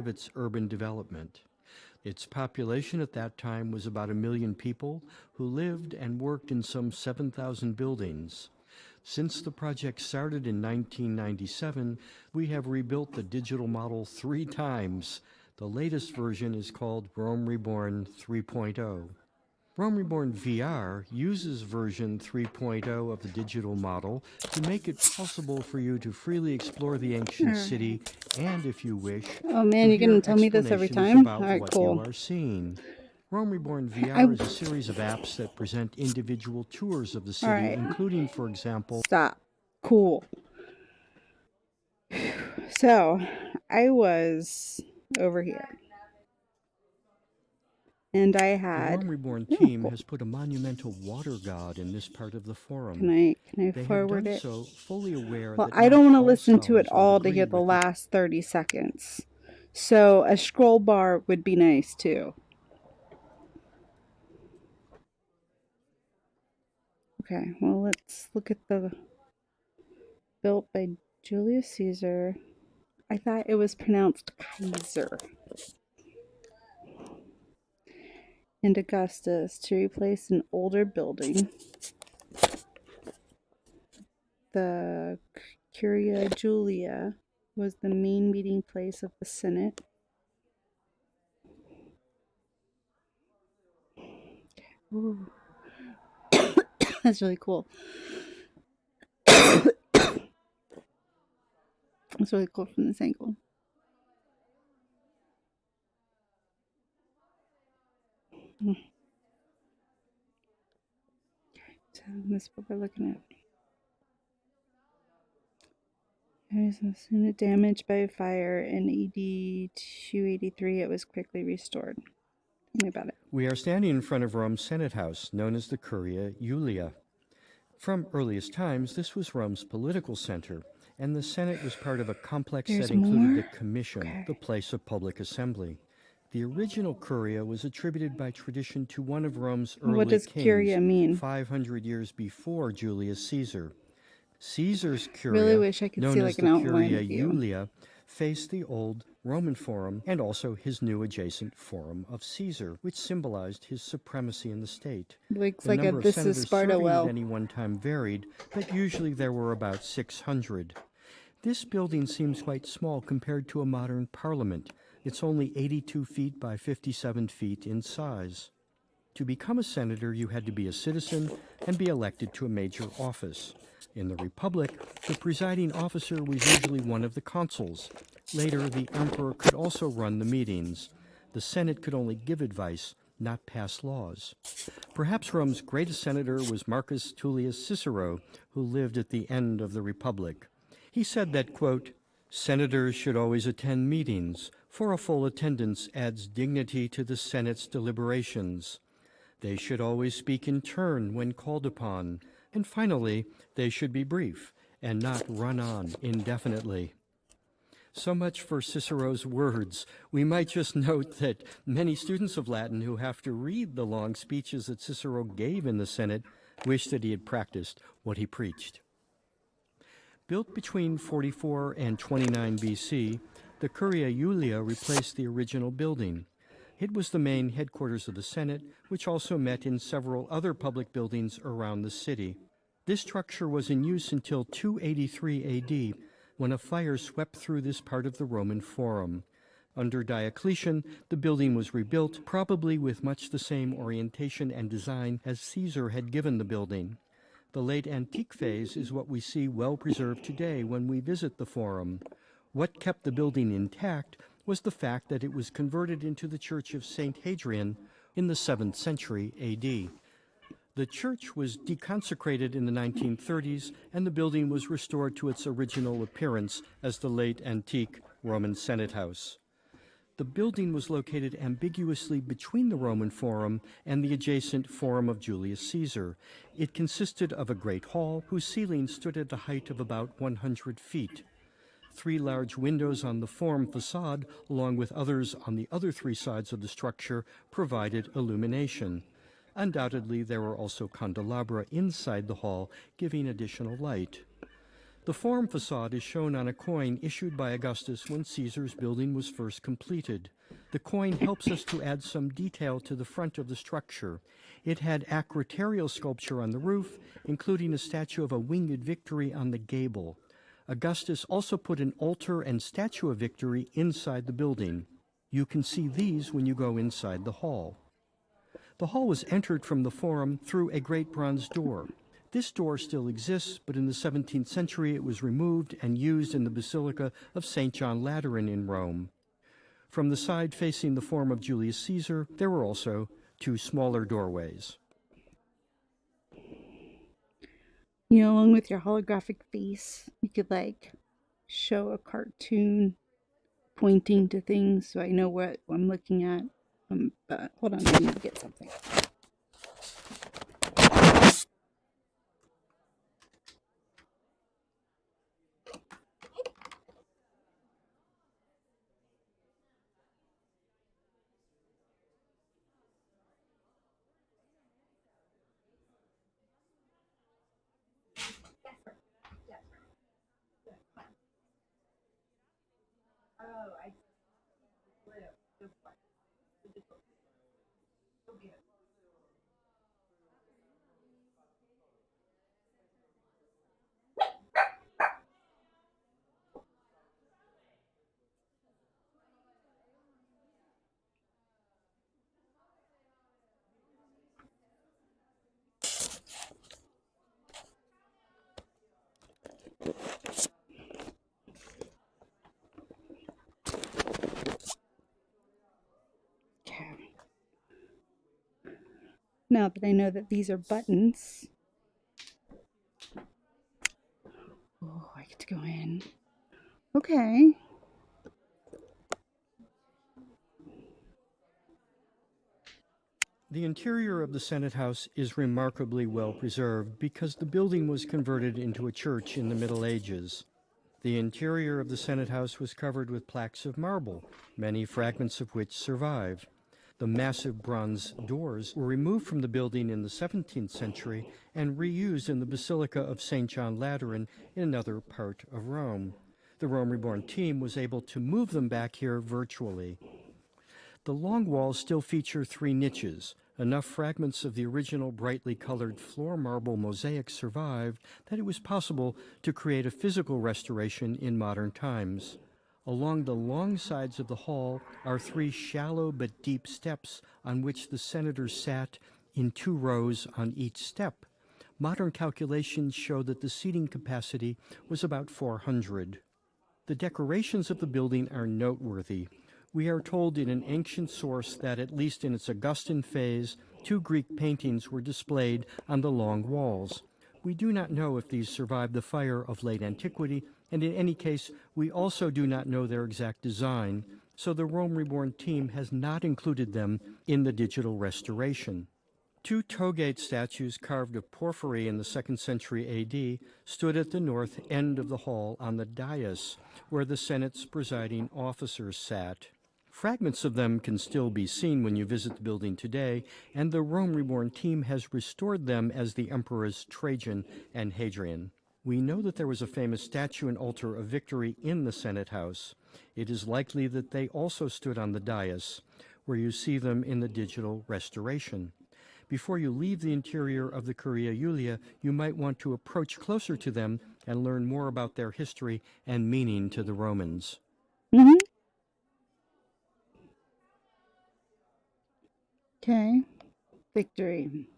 of its urban development. Its population at that time was about 1 million people who lived and worked in some 7,000 buildings. Since the project started in 1997, we have rebuilt the digital model 3 times. The latest version is called Rome Reborn 3.0. Rome Reborn VR uses version 3.0 of the digital model to make it possible for you to freely explore the ancient city and, if you wish, Oh man, to you're hear gonna tell me this every explanations time? about Alright, what cool. you are seeing. Rome Reborn I VR is a series of apps that present individual tours of the city, Alright. including, for example... Stop. Cool. So, I was over here. And I The had... Rome Reborn team has put a monumental water god in this part of the forum. Can I They forward have done it? so fully aware Well, that I don't not want to all listen to it scholars would all to agree get the with last 30 seconds. So a scroll bar would be nice too. Okay, well, let's look at the... Built by Julius Caesar. I thought it was pronounced Kaiser. And Augustus to replace an older building. The Curia Julia was the main meeting place of the Senate. Ooh. That's really cool. That's really cool from this angle. So this is what we're looking at. It was damaged by fire in AD 283. It was quickly restored. Tell me about it. We are standing in front of Rome's Senate House, known as the Curia Julia. From earliest times, this was Rome's political center, and the Senate was part of a complex that included the Commission, the place of public assembly. The original Curia was attributed by tradition to one of Rome's early What does kings, Curia mean? 500 years before Julius Caesar. Caesar's Curia, Really wish I could known see as like the an outline Curia of you. Julia, faced the old Roman Forum and also his new adjacent Forum of Caesar, which symbolized his supremacy in the state. Looks The like number of this is senators Sparta serving well. at any one time varied, but usually there were about 600. This building seems quite small compared to a modern parliament. It's only 82 feet by 57 feet in size. To become a senator, you had to be a citizen and be elected to a major office. In the Republic, the presiding officer was usually one of the consuls. Later, the emperor could also run the meetings. The Senate could only give advice, not pass laws. Perhaps Rome's greatest senator was Marcus Tullius Cicero, who lived at the end of the Republic. He said that, quote, "Senators should always attend meetings, for a full attendance adds dignity to the Senate's deliberations. They should always speak in turn when called upon. And finally, they should be brief and not run on indefinitely." So much for Cicero's words. We might just note that many students of Latin who have to read the long speeches that Cicero gave in the Senate wish that he had practiced what he preached. Built between 44 and 29 BC, the Curia Julia replaced the original building. It was the main headquarters of the Senate, which also met in several other public buildings around the city. This structure was in use until 283 AD, when a fire swept through this part of the Roman Forum. Under Diocletian, the building was rebuilt, probably with much the same orientation and design as Caesar had given the building. The late antique phase is what we see well preserved today when we visit the Forum. What kept the building intact was the fact that it was converted into the Church of St. Hadrian in the 7th century AD. The church was deconsecrated in the 1930s, and the building was restored to its original appearance as the late antique Roman Senate House. The building was located ambiguously between the Roman Forum and the adjacent Forum of Julius Caesar. It consisted of a great hall whose ceiling stood at a height of about 100 feet. 3 large windows on the Forum facade, along with others on the other 3 sides of the structure, provided illumination. Undoubtedly, there were also candelabra inside the hall, giving additional light. The Forum facade is shown on a coin issued by Augustus when Caesar's building was first completed. The coin helps us to add some detail to the front of the structure. It had acroterial sculpture on the roof, including a statue of a winged Victory on the gable. Augustus also put an altar and statue of Victory inside the building. You can see these when you go inside the hall. The hall was entered from the Forum through a great bronze door. This door still exists, but in the 17th century it was removed and used in the Basilica of St. John Lateran in Rome. From the side facing the Forum of Julius Caesar, there were also two smaller doorways. You know, along with your holographic face, you could like show a cartoon pointing to things so I know what I'm looking at. But hold on, I need to get something. Okay. Now that I know that these are buttons, oh, I get to go in. Okay. The interior of the Senate House is remarkably well preserved because the building was converted into a church in the Middle Ages. The interior of the Senate House was covered with plaques of marble, many fragments of which survive. The massive bronze doors were removed from the building in the 17th century and reused in the Basilica of St. John Lateran in another part of Rome. The Rome Reborn team was able to move them back here virtually. The long walls still feature three niches. Enough fragments of the original brightly colored floor marble mosaic survived that it was possible to create a physical restoration in modern times. Along the long sides of the hall are three shallow but deep steps on which the senators sat in 2 rows on each step. Modern calculations show that the seating capacity was about 400. The decorations of the building are noteworthy. We are told in an ancient source that, at least in its Augustan phase, 2 Greek paintings were displayed on the long walls. We do not know if these survived the fire of late antiquity, and in any case, we also do not know their exact design, so the Rome Reborn team has not included them in the digital restoration. 2 Togate statues carved of porphyry in the 2nd century AD stood at the north end of the hall on the dais, where the Senate's presiding officers sat. Fragments of them can still be seen when you visit the building today, and the Rome Reborn team has restored them as the emperors Trajan and Hadrian. We know that there was a famous statue and altar of Victory in the Senate House. It is likely that they also stood on the dais, where you see them in the digital restoration. Before you leave the interior of the Curia Julia, you might want to approach closer to them and learn more about their history and meaning to the Romans. Mm-hmm. Okay. Victory.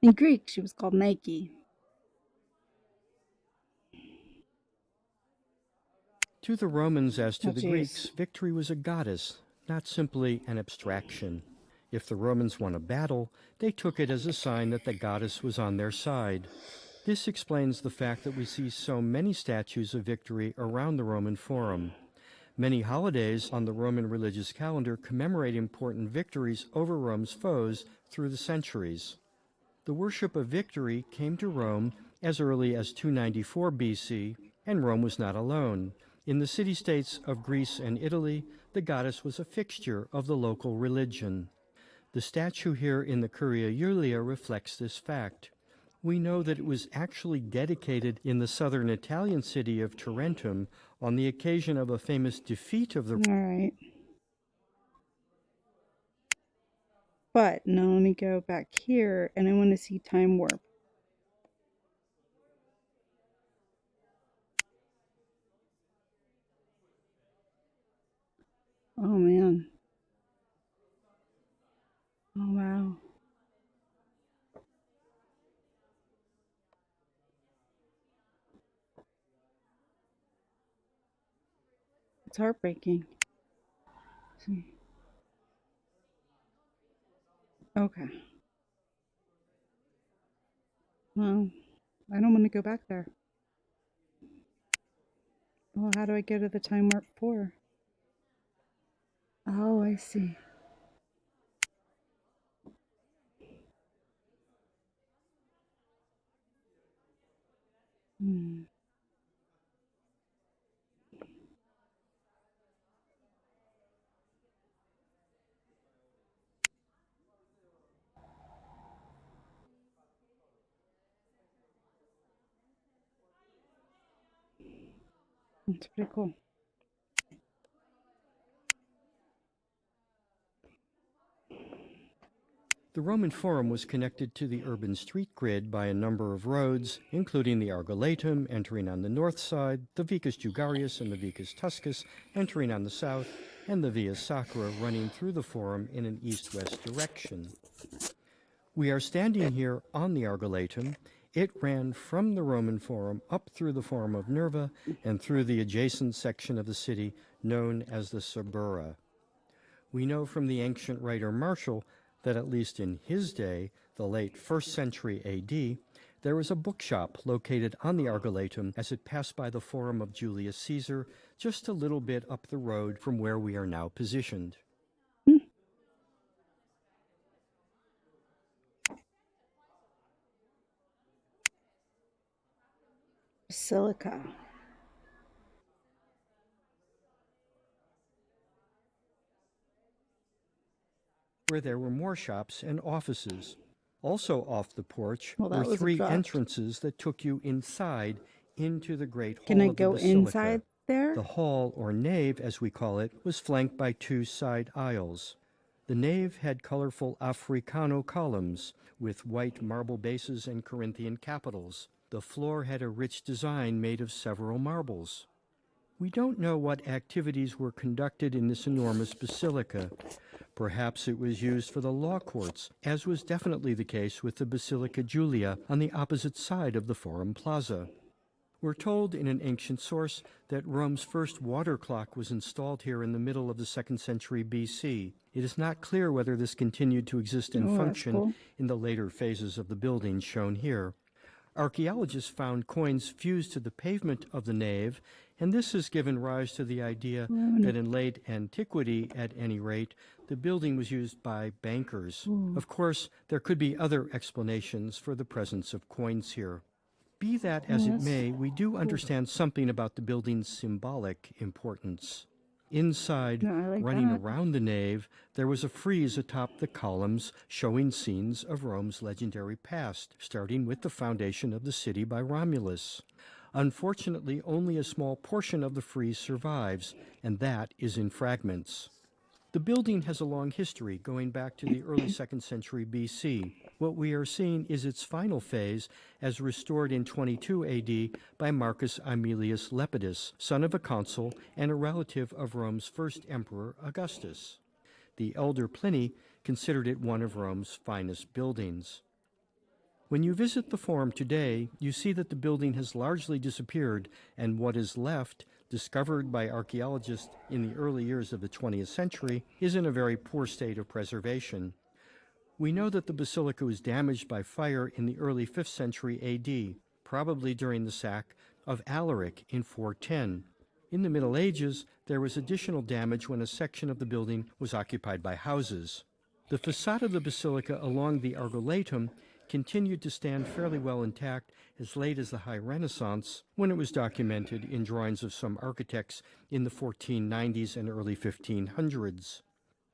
In Greek, she was called Nike. To the Romans, as to Oh, the geez. Greeks, Victory was a goddess, not simply an abstraction. If the Romans won a battle, they took it as a sign that the goddess was on their side. This explains the fact that we see so many statues of Victory around the Roman Forum. Many holidays on the Roman religious calendar commemorate important victories over Rome's foes through the centuries. The worship of Victory came to Rome as early as 294 BC, and Rome was not alone. In the city-states of Greece and Italy, the goddess was a fixture of the local religion. The statue here in the Curia Julia reflects this fact. We know that it was actually dedicated in the southern Italian city of Tarentum on the occasion of a famous defeat of the. All right. But now let me go back here and I want to see time warp. Oh man. Oh wow. It's heartbreaking. Okay. Well, I don't want to go back there. Well, how do I go to the time warp 4? Oh, I see. Hmm. That's pretty cool. The Roman Forum was connected to the urban street grid by a number of roads, including the Argoletum entering on the north side, the Vicus Jugarius and the Vicus Tuscus entering on the south, and the Via Sacra running through the Forum in an east-west direction. We are standing here on the Argoletum. It ran from the Roman Forum up through the Forum of Nerva and through the adjacent section of the city known as the Suburra. We know from the ancient writer Martial that at least in his day, the late 1st century AD, there was a bookshop located on the Argoletum as it passed by the Forum of Julius Caesar, just a little bit up the road from where we are now positioned. Basilica. Where there were more shops and offices. Also off the porch Well, that were was 3 abrupt. entrances that took you inside into the great hall Can I of the go basilica. inside there? The hall, or nave as we call it, was flanked by 2 side aisles. The nave had colorful Africano columns with white marble bases and Corinthian capitals. The floor had a rich design made of several marbles. We don't know what activities were conducted in this enormous basilica. Perhaps it was used for the law courts, as was definitely the case with the Basilica Julia on the opposite side of the Forum Plaza. We're told in an ancient source that Rome's first water clock was installed here in the middle of the 2nd century BC. It is not clear whether this continued to exist and function cool. in the later phases of the building shown here. Archaeologists found coins fused to the pavement of the nave, and this has given rise to the idea that in late antiquity, at any rate, the building was used by bankers. Of course, there could be other explanations for the presence of coins here. Be that as it may, we do understand something about the building's symbolic importance. Inside, running around the nave, there was a frieze atop the columns showing scenes of Rome's legendary past, starting with the foundation of the city by Romulus. Unfortunately, only a small portion of the frieze survives, and that is in fragments. The building has a long history going back to the early 2nd century BC. What we are seeing is its final phase as restored in 22 AD by Marcus Aemilius Lepidus, son of a consul and a relative of Rome's first emperor, Augustus. The elder Pliny considered it one of Rome's finest buildings. When you visit the Forum today, you see that the building has largely disappeared, and what is left, discovered by archaeologists in the early years of the 20th century, is in a very poor state of preservation. We know that the basilica was damaged by fire in the early 5th century AD, probably during the sack of Alaric in 410. In the Middle Ages, there was additional damage when a section of the building was occupied by houses. The facade of the basilica along the Argoletum continued to stand fairly well intact as late as the High Renaissance, when it was documented in drawings of some architects in the 1490s and early 1500s.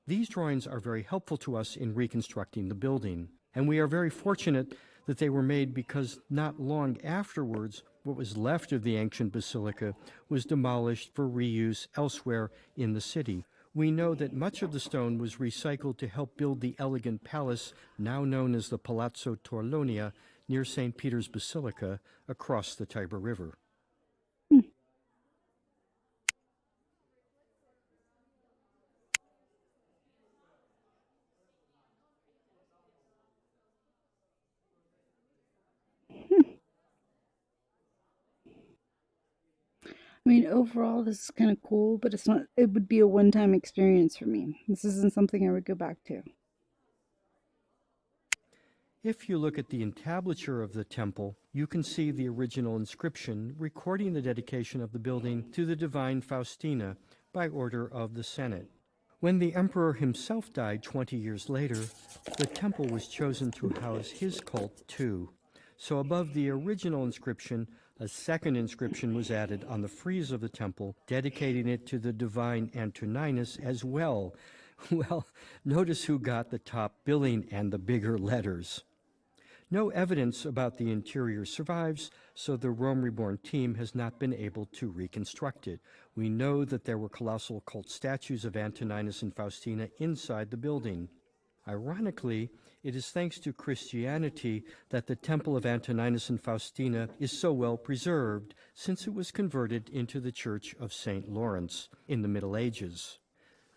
These drawings are very helpful to us in reconstructing the building, and we are very fortunate that they were made because not long afterwards, what was left of the ancient basilica was demolished for reuse elsewhere in the city. We know that much of the stone was recycled to help build the elegant palace now known as the Palazzo Torlonia near St. Peter's Basilica across the Tiber River. I mean, overall, this is kind of cool, but it's not, it would be a one time experience for me. This isn't something I would go back to. If you look at the entablature of the temple, you can see the original inscription recording the dedication of the building to the divine Faustina by order of the Senate. When the emperor himself died 20 years later, the temple was chosen to house his cult too. So above the original inscription, a second inscription was added on the frieze of the temple, dedicating it to the divine Antoninus as well. Well, notice who got the top billing and the bigger letters. No evidence about the interior survives, so the Rome Reborn team has not been able to reconstruct it. We know that there were colossal cult statues of Antoninus and Faustina inside the building. Ironically, it is thanks to Christianity that the Temple of Antoninus and Faustina is so well preserved, since it was converted into the Church of St. Lawrence in the Middle Ages.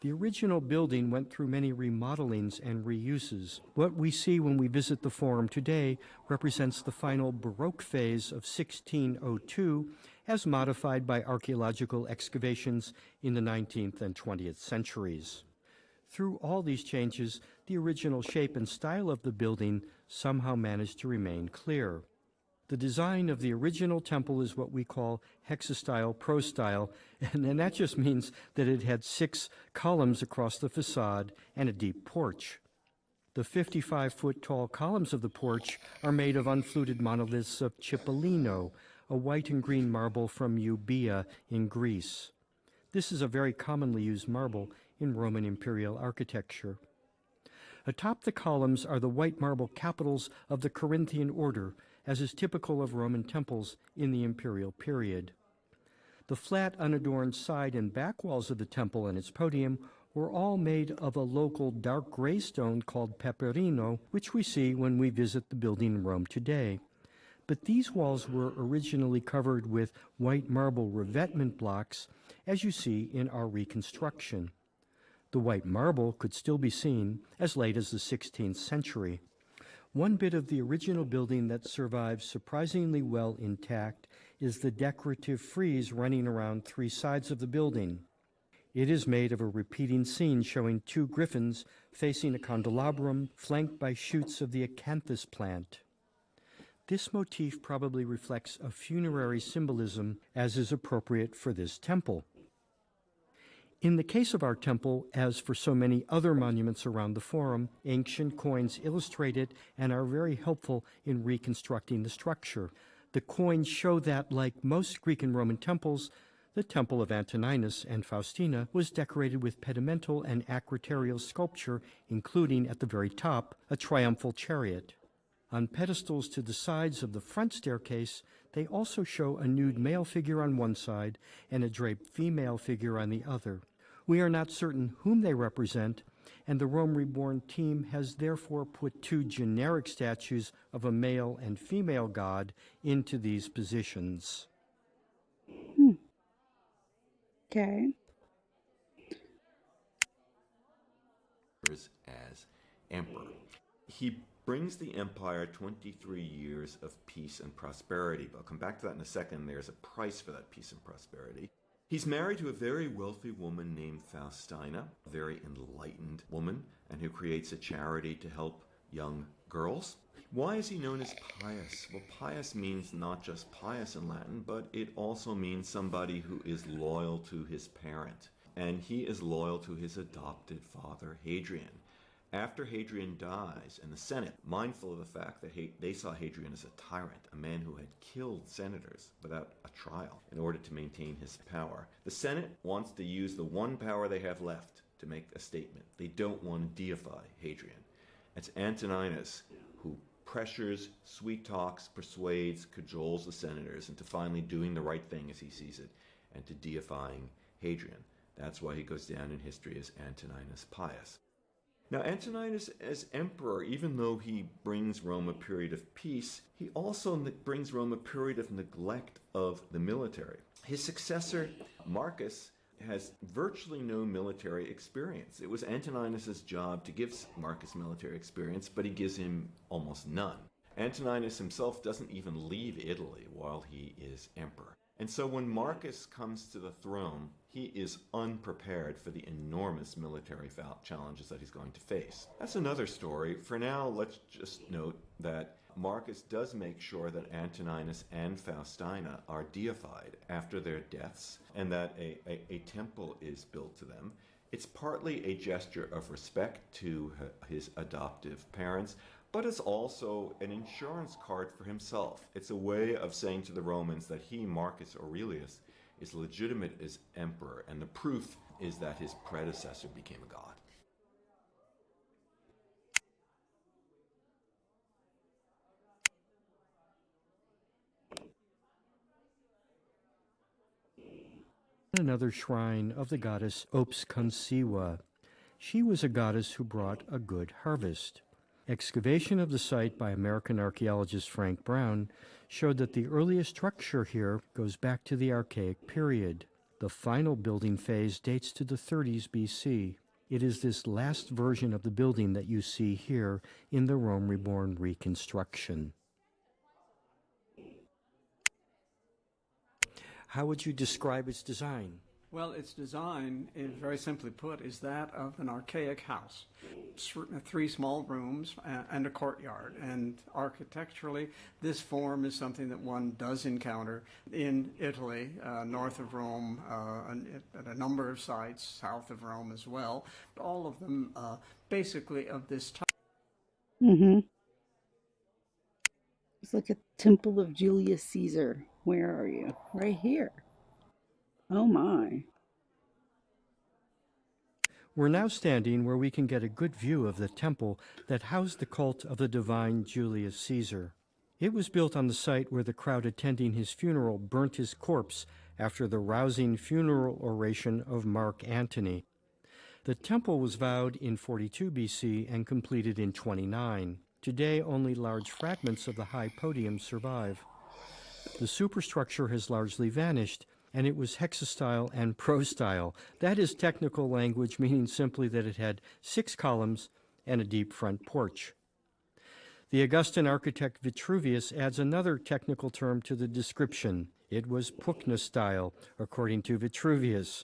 The original building went through many remodelings and reuses. What we see when we visit the Forum today represents the final Baroque phase of 1602 as modified by archaeological excavations in the 19th and 20th centuries. Through all these changes, the original shape and style of the building somehow managed to remain clear. The design of the original temple is what we call hexastyle prostyle, and that just means that it had 6 columns across the facade and a deep porch. The 55-foot tall columns of the porch are made of unfluted monoliths of Cipollino, a white and green marble from Euboea in Greece. This is a very commonly used marble in Roman imperial architecture. Atop the columns are the white marble capitals of the Corinthian order, as is typical of Roman temples in the imperial period. The flat, unadorned side and back walls of the temple and its podium were all made of a local dark gray stone called peperino, which we see when we visit the building in Rome today. But these walls were originally covered with white marble revetment blocks, as you see in our reconstruction. The white marble could still be seen as late as the 16th century. One bit of the original building that survives surprisingly well intact is the decorative frieze running around 3 sides of the building. It is made of a repeating scene showing 2 griffins facing a candelabrum flanked by shoots of the acanthus plant. This motif probably reflects a funerary symbolism, as is appropriate for this temple. In the case of our temple, as for so many other monuments around the Forum, ancient coins illustrate it and are very helpful in reconstructing the structure. The coins show that, like most Greek and Roman temples, the temple of Antoninus and Faustina was decorated with pedimental and acroterial sculpture, including, at the very top, a triumphal chariot. On pedestals to the sides of the front staircase, they also show a nude male figure on one side and a draped female figure on the other. We are not certain whom they represent, and the Rome Reborn team has therefore put 2 generic statues of a male and female god into these positions. Okay. As emperor. He brings the empire 23 years of peace and prosperity. But I'll come back to that in a second. There's a price for that peace and prosperity. He's married to a very wealthy woman named Faustina, a very enlightened woman, and who creates a charity to help young girls. Why is he known as pious? Well, pious means not just pious in Latin, but it also means somebody who is loyal to his parent. And he is loyal to his adopted father, Hadrian. After Hadrian dies, and the Senate, mindful of the fact that they saw Hadrian as a tyrant, a man who had killed senators without a trial in order to maintain his power, the Senate wants to use the one power they have left to make a statement. They don't want to deify Hadrian. It's Antoninus who pressures, sweet talks, persuades, cajoles the senators into finally doing the right thing as he sees it and to deifying Hadrian. That's why he goes down in history as Antoninus Pius. Now, Antoninus, as emperor, even though he brings Rome a period of peace, he also brings Rome a period of neglect of the military. His successor, Marcus, has virtually no military experience. It was Antoninus's job to give Marcus military experience, but he gives him almost none. Antoninus himself doesn't even leave Italy while he is emperor. And so when Marcus comes to the throne, he is unprepared for the enormous military challenges that he's going to face. That's another story. For now, let's just note that Marcus does make sure that Antoninus and Faustina are deified after their deaths and that a temple is built to them. It's partly a gesture of respect to his adoptive parents, but it's also an insurance card for himself. It's a way of saying to the Romans that he, Marcus Aurelius, is legitimate as emperor, and the proof is that his predecessor became a god. Another shrine of the goddess Opsconsiwa. She was a goddess who brought a good harvest. Excavation of the site by American archaeologist Frank Brown showed that the earliest structure here goes back to the Archaic period. The final building phase dates to the 30s BC. It is this last version of the building that you see here in the Rome Reborn reconstruction. How would you describe its design? Well, its design, is very simply put, is that of an archaic house. 3 small rooms and a courtyard. And architecturally, this form is something that one does encounter in Italy, north of Rome, at a number of sites, south of Rome as well. All of them basically of this type. Mm-hmm. It's like a temple of Julius Caesar. Where are you? Right here. Oh my. We're now standing where we can get a good view of the temple that housed the cult of the divine Julius Caesar. It was built on the site where the crowd attending his funeral burnt his corpse after the rousing funeral oration of Mark Antony. The temple was vowed in 42 BC and completed in 29. Today, only large fragments of the high podium survive. The superstructure has largely vanished, and it was hexastyle and prostyle. That is technical language meaning simply that it had 6 columns and a deep front porch. The Augustan architect Vitruvius adds another technical term to the description. It was pugnastyle, according to Vitruvius.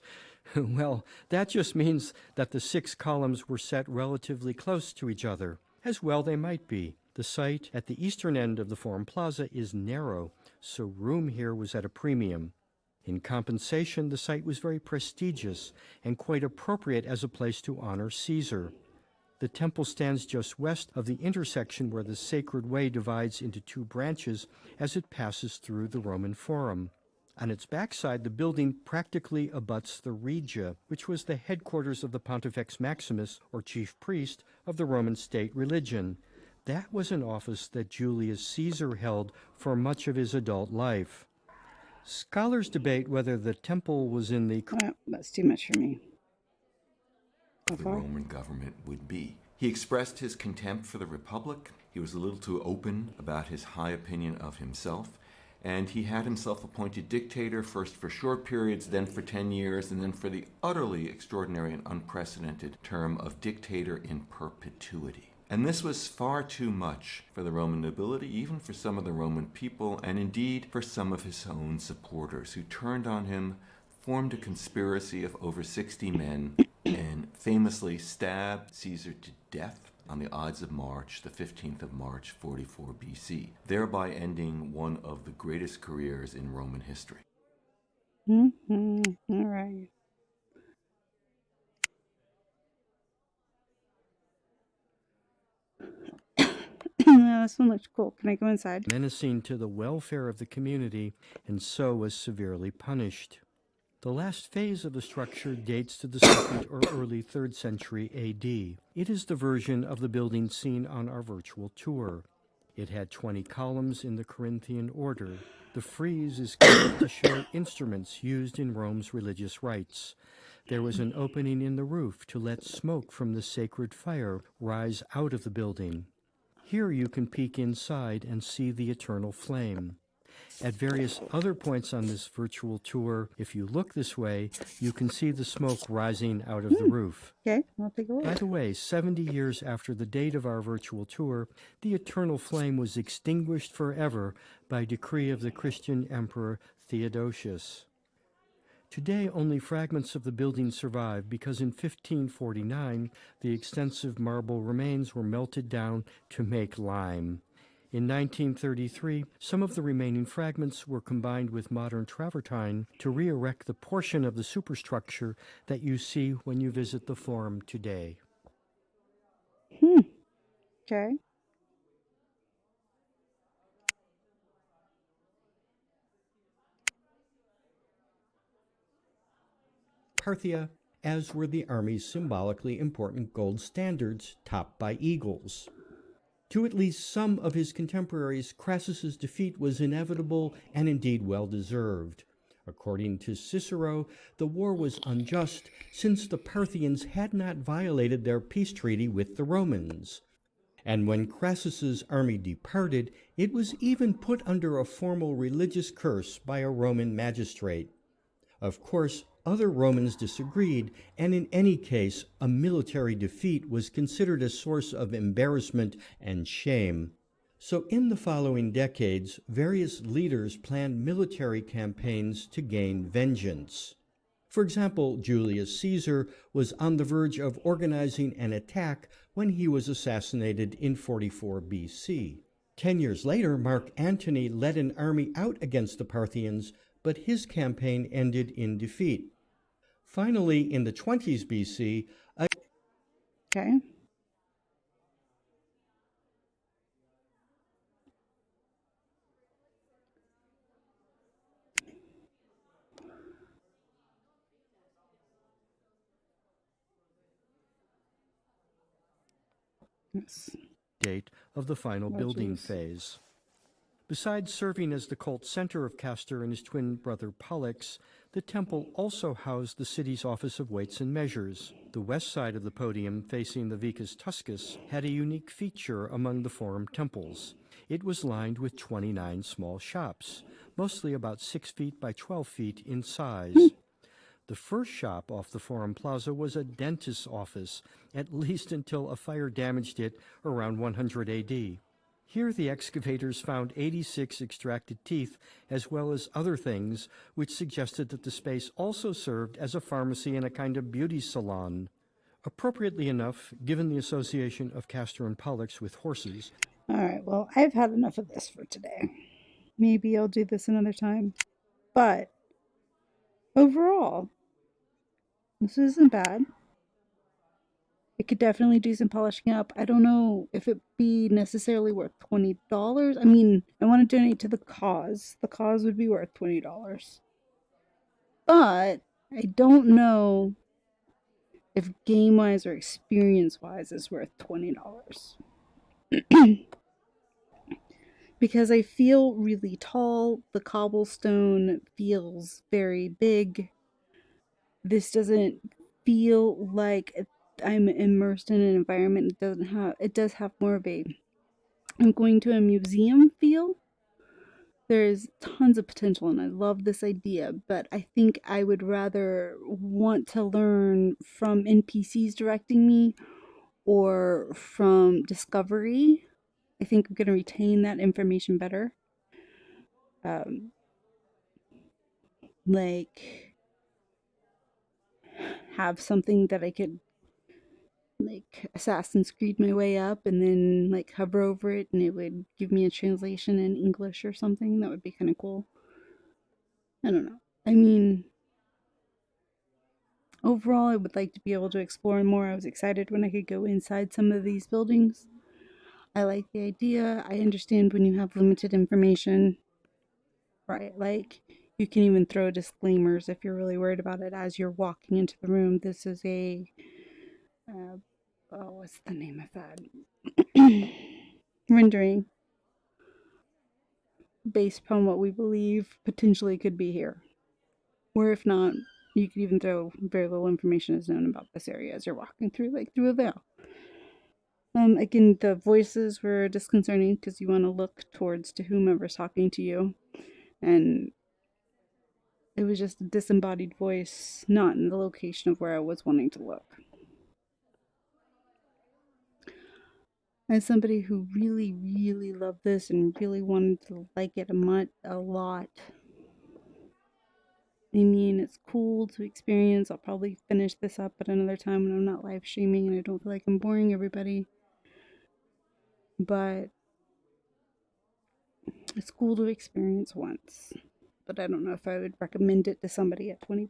Well, that just means that the 6 columns were set relatively close to each other, as well they might be. The site at the eastern end of the Forum Plaza is narrow, so room here was at a premium. In compensation, the site was very prestigious and quite appropriate as a place to honor Caesar. The temple stands just west of the intersection where the Sacred Way divides into 2 branches as it passes through the Roman Forum. On its backside, the building practically abuts the Regia, which was the headquarters of the Pontifex Maximus, or chief priest, of the Roman state religion. That was an office that Julius Caesar held for much of his adult life. Scholars debate whether the temple was in the... That's too much for me. The Roman government would be. He expressed his contempt for the Republic. He was a little too open about his high opinion of himself. And he had himself appointed dictator, first for short periods, then for 10 years, and then for the utterly extraordinary and unprecedented term of dictator in perpetuity. And this was far too much for the Roman nobility, even for some of the Roman people, and indeed for some of his own supporters, who turned on him, formed a conspiracy of over 60 men, and famously stabbed Caesar to death on the Ides of March, the 15th of March, 44 BC, thereby ending one of the greatest careers in Roman history. Mm-hmm. All right. This one looks cool. Can I go inside? menacing to the welfare of the community, and so was severely punished. The last phase of the structure dates to the 2nd or early 3rd century AD. It is the version of the building seen on our virtual tour. It had 20 columns in the Corinthian order. The frieze is carved to show instruments used in Rome's religious rites. There was an opening in the roof to let smoke from the sacred fire rise out of the building. Here you can peek inside and see the eternal flame. At various other points on this virtual tour, if you look this way, you can see the smoke rising out of the roof. Okay, I'll take a look. By the way, 70 years after the date of our virtual tour, the eternal flame was extinguished forever by decree of the Christian Emperor Theodosius. Today, only fragments of the building survive because in 1549, the extensive marble remains were melted down to make lime. In 1933, some of the remaining fragments were combined with modern travertine to re-erect the portion of the superstructure that you see when you visit the Forum today. Okay. Parthia, as were the army's symbolically important gold standards topped by eagles. To at least some of his contemporaries, Crassus's defeat was inevitable and indeed well-deserved. According to Cicero, the war was unjust since the Parthians had not violated their peace treaty with the Romans. And when Crassus's army departed, it was even put under a formal religious curse by a Roman magistrate. Of course, other Romans disagreed, and in any case, a military defeat was considered a source of embarrassment and shame. So in the following decades, various leaders planned military campaigns to gain vengeance. For example, Julius Caesar was on the verge of organizing an attack when he was assassinated in 44 BC. 10 years later, Mark Antony led an army out against the Parthians, but his campaign ended in defeat. Finally, in the 20s BC, Okay. Yes. date of the final Oh, building geez. phase. Besides serving as the cult center of Castor and his twin brother Pollux, the temple also housed the city's Office of Weights and Measures. The west side of the podium, facing the Vicus Tuscus, had a unique feature among the Forum temples. It was lined with 29 small shops, mostly about 6 feet by 12 feet in size. The first shop off the Forum Plaza was a dentist's office, at least until a fire damaged it around 100 AD. Here the excavators found 86 extracted teeth, as well as other things, which suggested that the space also served as a pharmacy and a kind of beauty salon. Appropriately enough, given the association of Castor and Pollux with horses. All right, well, I've had enough of this for today. Maybe I'll do this another time. But overall, this isn't bad. It could definitely do some polishing up. I don't know if it'd be necessarily worth $20. I mean, I want to donate to the cause. The cause would be worth $20. But I don't know if game-wise or experience-wise is worth $20. Because I feel really tall. The cobblestone feels very big. This doesn't feel like I'm immersed in an environment. It does have more of a I'm going to a museum feel. There's tons of potential and I love this idea, but I think I would rather want to learn from NPCs directing me or from Discovery. I think I'm going to retain that information better. Like have something that I could like Assassin's Creed my way up and then like hover over it and it would give me a translation in English or something. That would be kind of cool. I don't know. I mean, overall, I would like to be able to explore more. I was excited when I could go inside some of these buildings. I like the idea. I understand when you have limited information, right? Like, you can even throw disclaimers if you're really worried about it as you're walking into the room. This is a, what's the name of that? Rendering. based upon what we believe potentially could be here. Or if not, you could even throw very little information is known about this area as you're walking through, like through a veil. Again, the voices were disconcerting because you want to look towards to whomever's talking to you. And it was just a disembodied voice, not in the location of where I was wanting to look. As somebody who really, really loved this and really wanted to like it a lot, I mean, it's cool to experience. I'll probably finish this up at another time when I'm not live streaming and I don't feel like I'm boring everybody. But it's cool to experience once. But I don't know if I would recommend it to somebody at $20.